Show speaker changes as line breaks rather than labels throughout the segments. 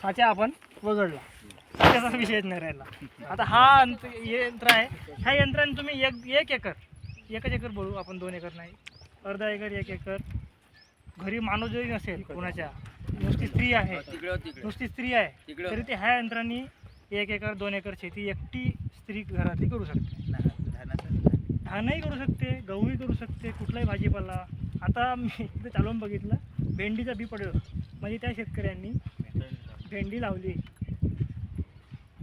साचा आपण वगळला, त्याचा विषयच नाही राहिला. आता हा यंत्र आहे. ह्या यंत्राने तुम्ही एक एकर बोलू आपण, 2 एकर नाही, अर्धा एकर, 1 एकर. घरी माणूस जरी नसेल कोणाच्या, नुसती स्त्री आहे तरी ते ह्या यंत्राने 1 एकर 2 एकर शेती एकटी स्त्री घरातली करू शकते. धानही करू शकते, गहूही करू शकते, कुठलाही भाजीपाला. आता मी इथे चालवून बघितलं, भेंडीचा बी पडलं, म्हणजे त्या शेतकऱ्यांनी भेंडी लावली.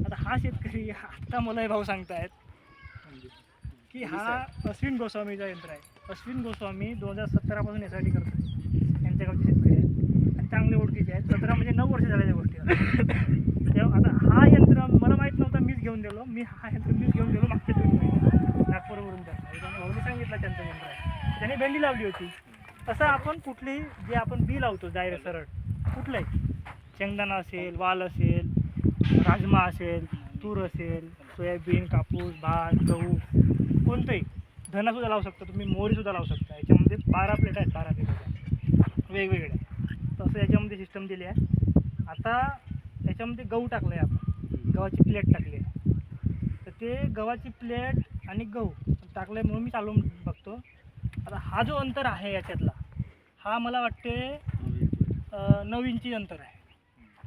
आता हा शेतकरी, आता मला हे भाऊ सांगतायत की हा अश्विन गोस्वामीचा यंत्र आहे. अश्विन गोस्वामी 2017 पासून यासाठी करतो. यांच्या गावचे शेतकरी आहेत आणि चांगले ओळखीचे आहेत. 17 म्हणजे 9 वर्ष झाल्याच्या गोष्टी. तेव्हा आता हा यंत्र मला माहीत नव्हता, मीच घेऊन दिलो. हा यंत्र मीच घेऊन दिलो मागच्या 2 महिन्यात नागपूरवरून. त्यांना भाऊने सांगितलं त्यांचं यंत्र आहे, त्याने भेंडी लावली होती. तसं आपण कुठलीही जे आपण बी लावतो डायरेक्ट सरळ, कुठलंही शेंगदाणा असेल, वाल असेल, राजमा असेल, तूर असेल, सोयाबीन, कापूस, भात, गहू, कोणतंही, धनासुद्धा लावू शकता तुम्ही, मोहरीसुद्धा लावू शकता. याच्यामध्ये 12 प्लेट आहेत, 12 प्लेट वेगवेगळ्या. तसं याच्यामध्ये सिस्टम दिली आहे. आता याच्यामध्ये गहू टाकलं आहे आपण, गव्हाची प्लेट टाकली आहे. तर ते गव्हाची प्लेट आणि गहू टाकलं आहे म्हणून मी चालवून बघतो. आता हा जो अंतर आहे याच्यातला, हा मला वाटते 9 इंची अंतर आहे.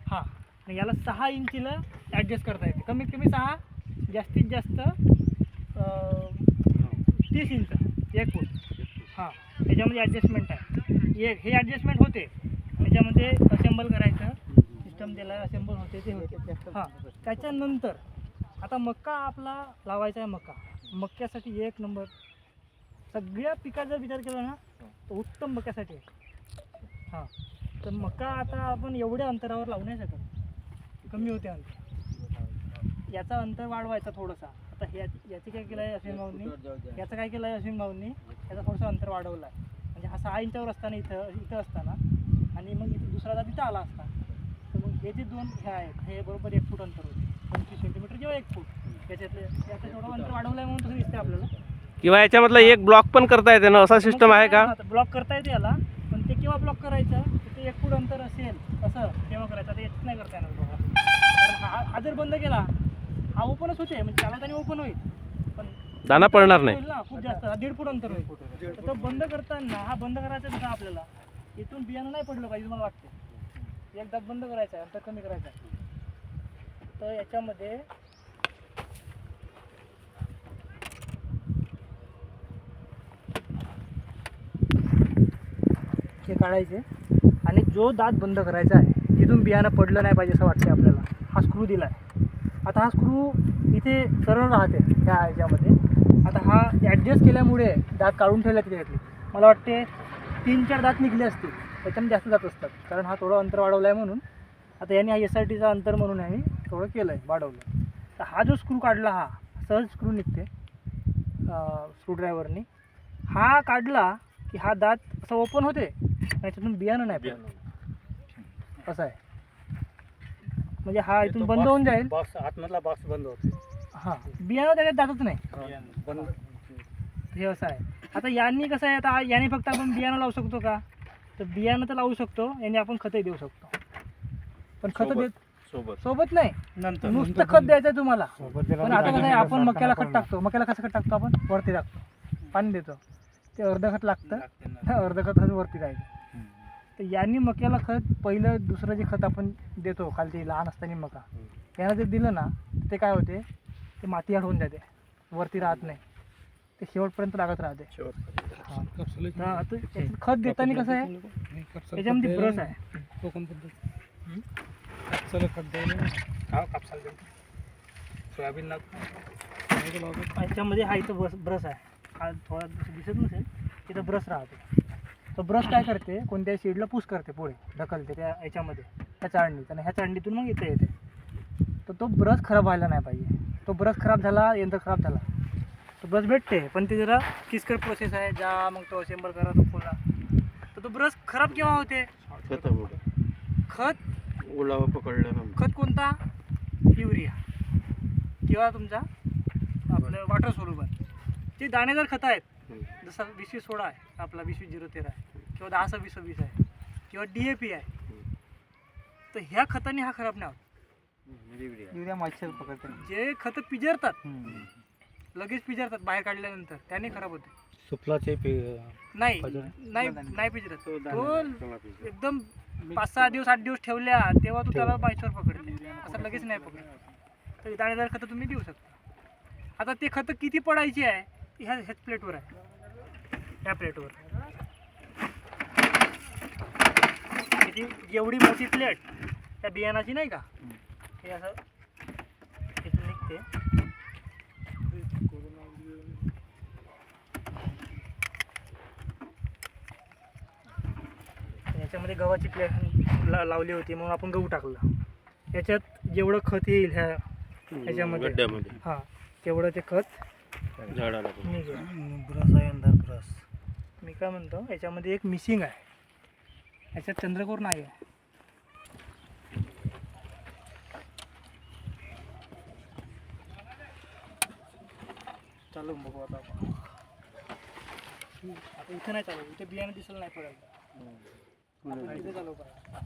हां, आणि याला 6 इंचीला ॲडजस्ट करता येते. कमीत कमी 6, जास्तीत जास्त 30 इंच, 1 फूट. हां, त्याच्यामध्ये ॲडजस्टमेंट आहे. हे ॲडजस्टमेंट होते, त्याच्यामध्ये असेंबल करायचं सिस्टम दिला आहे, असेंबल होते ते होते. हां, त्याच्यानंतर आता मका आपला लावायचा आहे. मक्यासाठी 1 नंबर. सगळ्या पिकाचा विचार केला ना तर उत्तम मक्यासाठी आहे. हां, तर मका आता आपण एवढ्या अंतरावर लावू नाही शकत, कमी होते अंतर. याचा अंतर वाढवायचा थोडंसा. आता याची काय केलं आहे अश्विन भाऊंनी, याचं काय केलं आहे अश्विन भाऊंनी, याचं थोडंसं अंतर वाढवलं आहे. म्हणजे हा 6 इंचावर असताना इथं असताना, आणि मग इथे दुसरा जात इथं आला असता, तर मग हे जे 2 हे आहेत, हे बरोबर 1 फूट अंतर होते. 25 सेंटीमीटर किंवा 1 फूट. याचं थोडं अंतर वाढवलं आहे म्हणून तसं दिसते आपल्याला.
किंवा याच्यामधला एक ब्लॉक पण करता येते ना, असा सिस्टम आहे का?
ब्लॉक करता येते याला, पण ते केव्हा ब्लॉक करायचं, ते 1 फूट अंतर असेल असं तेव्हा करायचं. ते येत नाही करता येणार बघा. हा जर बंद केला, हा ओपनच होते, म्हणजे चालवताना ओपन होईल, पण
दाना पडणार नाही
ना खूप जास्त. 1.5 फूट अंतर होईल. तर तो बंद करताना, हा बंद करायचा आहे आपल्याला. इथून बियाणं नाही पडलं पाहिजे मला वाटते. एकदा बंद करायचं आहे, अंतर कमी करायचं आहे. तर याच्यामध्ये हे काढायचे आणि जो दात बंद करायचा आहे, तिथून बियाणं पडलं नाही पाहिजे असं वाटते आपल्याला. हा स्क्रू दिला आहे. आता हा स्क्रू इथे सरळ राहते ह्या ह्याच्यामध्ये. आता हा ॲडजस्ट केल्यामुळे दात काढून ठेवला त्याच्यातले. मला वाटते 3-4 दात निघले असतील, त्याच्यामध्ये जास्त जात असतात, कारण हा थोडं अंतर वाढवलं आहे म्हणून. आता याने हा SRTचा अंतर म्हणून आम्ही थोडं केलं आहे, वाढवलं. तर हा जो स्क्रू काढला, हा सहज स्क्रू निघते स्क्रूड्रायव्हरनी. हा काढला की हा दात असं ओपन होते, त्याच्यातून बियाणं नाही पडलं. असं आहे. म्हणजे हा इथून बंद होऊन जाईल,
बॉक्स आतमधला बॉक्स बंद होतो.
हां, बियाणं त्याच्यात जातच नाही.
बंद.
हे असं आहे. आता यांनी कसं आहे, आता याने फक्त आपण बियाणं लावू शकतो का, तर बियाणं तर लावू शकतो, याने आपण खतही देऊ शकतो. पण खतं सोबत नाही,
नंतर
नुसतं खत द्यायचं तुम्हाला. पण आता कसं आहे, आपण मक्याला खत टाकतो. मक्याला कसं खत टाकतो आपण, वरती टाकतो, पाणी देतो, ते अर्ध खत लागतं, अर्ध खत वरती जायचं. तर यांनी मक्याला खत, पहिलं दुसरं जे खत आपण देतो खालती लहान असताना मका, यानं जर दिलं ना, ते काय होते, ते माती आड होऊन जाते, वरती राहत नाही, ते शेवटपर्यंत लागत राहते. आता खत देताना कसं आहे, त्याच्यामध्ये ब्रश आहे.
सोयाबीन
याच्यामध्ये हा इथं ब्रश आहे. हा थोडा दिसत नसेल, इथं ब्रश राहते. तो ब्रश काय करते, कोणत्याही सीडला पुश करते, पुढे ढकलते त्या याच्यामध्ये, त्या चाळणीत, आणि ह्या चाळणीतून मग इथे येते. तर तो ब्रश खराब व्हायला नाही पाहिजे. तो ब्रश खराब झाला, यंत्र खराब झाला, तो ब्रश भेटते, पण ते जरा किचकट प्रोसेस आहे. मग तो असेंबल करा, तो खोला. तर तो ब्रश खराब केव्हा होते, खत
ओलावा पकडलं.
खत कोणता, युरिया किंवा तुमचा आपलं वॉटर सोल्युबल. ते दाणेदार खतं आहेत, जसं 20-20-16 आहे आपला, 20-20-0-13 आहे, किंवा 10-26-26 आहे, किंवा DAP आहे. तर ह्या खताने हा खराब नाही होत.
युरिया मच्छर पकडते.
जे खतं पिजरतात लगेच पिजरतात बाहेर काढल्यानंतर त्याने खराब होते.
सुफलाचे
नाही नाही नाही पिजरत तो एकदम 5-6 दिवस 8 दिवस ठेवल्या तेव्हा तू त्याला बायचवर पकडते, असं लगेच नाही पकडत. तर दाणेदार खतं तुम्ही देऊ शकता. आता ते खतं किती पडायची आहे ह्याच प्लेटवर आहे. ह्या प्लेटवर किती, जेवढी मोठी प्लेट त्या बियाणाची नाही का, हे असं इथून निघते. याच्यामध्ये गव्हाची प्लेट लावली होती म्हणून आपण गहू टाकला. याच्यात जेवढं खत येईल ह्याच्यामध्ये
गड्ड्यामध्ये
हां तेवढं ते खत
झाडाला
निघेल.
ब्रस आहे अंदर ब्रस.
मी काय म्हणतो याच्यामध्ये एक मिसिंग आहे, याच्यात चंद्रकोर नाही आहे. चालू बघू आता आपण. आता इथे नाही चालू, इथे बियाणं दिसलं नाही पडायला. इथे चालू करा.